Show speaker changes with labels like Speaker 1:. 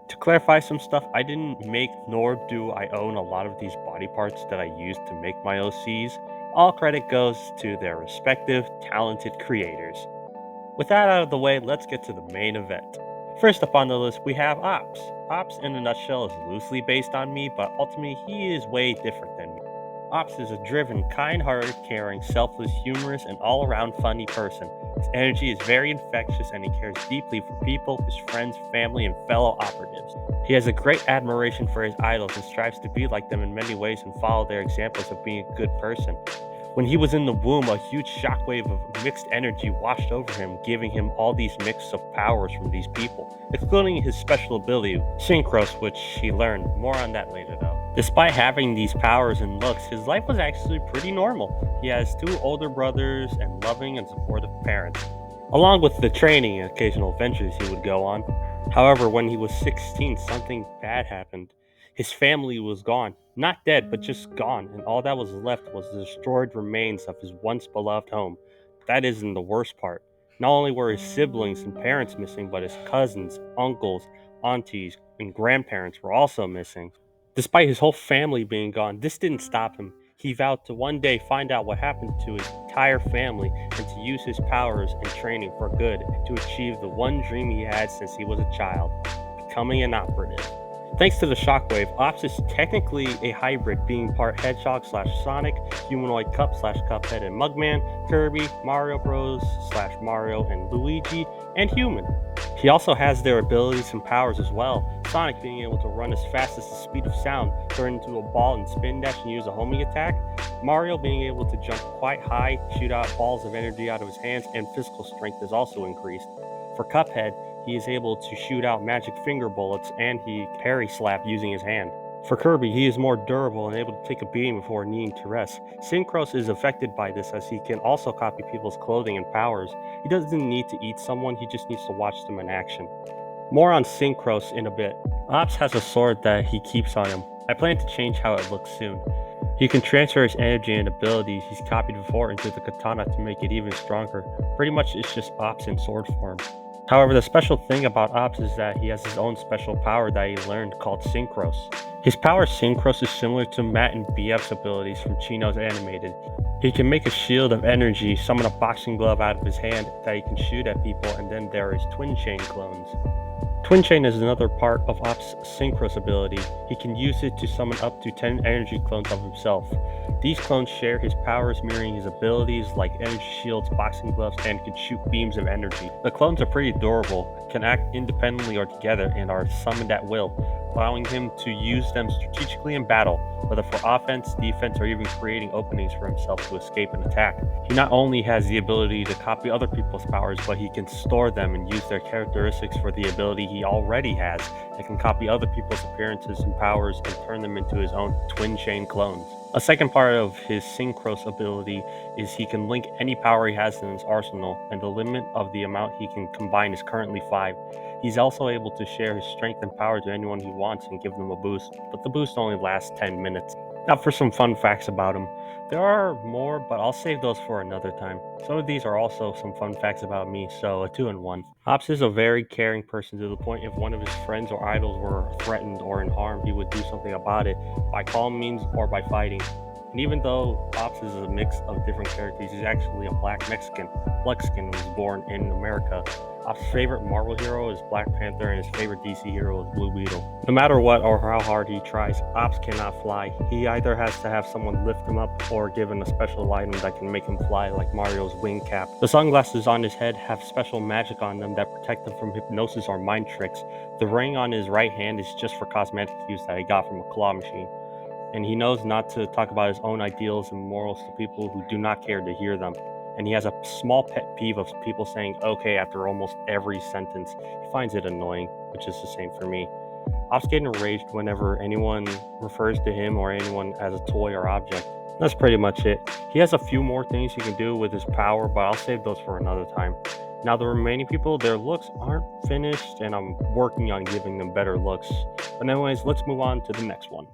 Speaker 1: To clarify some stuff, I didn't make nor do I own a lot of these body parts that I used to make my OCs. All credit goes to their respective talented creators. With that out of the way, let's get to the main event. First up on the list, we have Ops. Ops, in a nutshell, is loosely based on me, but ultimately, he is way different than me. Ops is a driven, kind hearted, caring, selfless, humorous, and all around funny person. His energy is very infectious, and he cares deeply for people, his friends, family, and fellow operatives. He has a great admiration for his idols and strives to be like them in many ways and follow their examples of being a good person. When he was in the womb, a huge shockwave of mixed energy washed over him, giving him all these mix of powers from these people, excluding his special ability, Synchros, which he learned. More on that later, though. Despite having these powers and looks, his life was actually pretty normal. He has two older brothers and loving and supportive parents, along with the training and occasional adventures he would go on. However, when he was 16, something bad happened. His family was gone. Not dead, but just gone, and all that was left was the destroyed remains of his once beloved home. That isn't the worst part. Not only were his siblings and parents missing, but his cousins, uncles, aunties, and grandparents were also missing. Despite his whole family being gone, this didn't stop him. He vowed to one day find out what happened to his entire family and to use his powers and training for good and to achieve the one dream he had since he was a child, becoming an operative. Thanks to the shockwave, Ops is technically a hybrid, being part Hedgehog slash Sonic, Humanoid Cup slash Cuphead and Mugman, Kirby, Mario Bros slash Mario and Luigi, and human. He also has their abilities and powers as well. Sonic being able to run as fast as the speed of sound, turn into a ball and spin dash and use a homing attack. Mario being able to jump quite high, shoot out balls of energy out of his hands, and physical strength is also increased. For Cuphead, he is able to shoot out magic finger bullets and he parry slap using his hand. For Kirby, he is more durable and able to take a beating before needing to rest. Synchros is affected by this as he can also copy people's clothing and powers. He doesn't need to eat someone, he just needs to watch them in action. More on Synchros in a bit. Ops has a sword that he keeps on him. I plan to change how it looks soon. He can transfer his energy and abilities he's copied before into the katana to make it even stronger. Pretty much it's just Ops in sword form. However, the special thing about Ops is that he has his own special power that he learned called Synchros. His power Synchros is similar to Matt and BF's abilities from Chino's Animated. He can make a shield of energy, summon a boxing glove out of his hand that he can shoot at people, and then there is Twin Chain clones. Twin Chain is another part of Ops' Synchros ability. He can use it to summon up to 10 energy clones of himself. These clones share his powers, mirroring his abilities like energy shields, boxing gloves, and can shoot beams of energy. The clones are pretty durable, can act independently or together, and are summoned at will, allowing him to use them strategically in battle, whether for offense, defense, or even creating openings for himself to escape an attack. He not only has the ability to copy other people's powers, but he can store them and use their characteristics for the ability he already has, and can copy other people's appearances and powers and turn them into his own twin chain clones. A second part of his Synchros ability is he can link any power he has in his arsenal, and the limit of the amount he can combine is currently 5. He's also able to share his strength and power to anyone he wants and give them a boost, but the boost only lasts 10 minutes. Now for some fun facts about him. There are more, but I'll save those for another time. Some of these are also some fun facts about me, so a 2 in 1. Ops is a very caring person to the point if one of his friends or idols were threatened or in harm, he would do something about it by calm means or by fighting. And even though Ops is a mix of different characters, he's actually a black Mexican. Mexican was born in America. Ops' favorite Marvel hero is Black Panther, and his favorite DC hero is Blue Beetle. No matter what or how hard he tries, Ops cannot fly. He either has to have someone lift him up or given a special item that can make him fly, like Mario's wing cap. The sunglasses on his head have special magic on them that protect him from hypnosis or mind tricks. The ring on his right hand is just for cosmetic use that he got from a claw machine. And he knows not to talk about his own ideals and morals to people who do not care to hear them. And he has a small pet peeve of people saying okay after almost every sentence. He finds it annoying, which is the same for me. Ops get enraged whenever anyone refers to him or anyone as a toy or object. That's pretty much it. He has a few more things he can do with his power, but I'll save those for another time. Now the remaining people, their looks aren't finished, and I'm working on giving them better looks. But anyways, let's move on to the next one.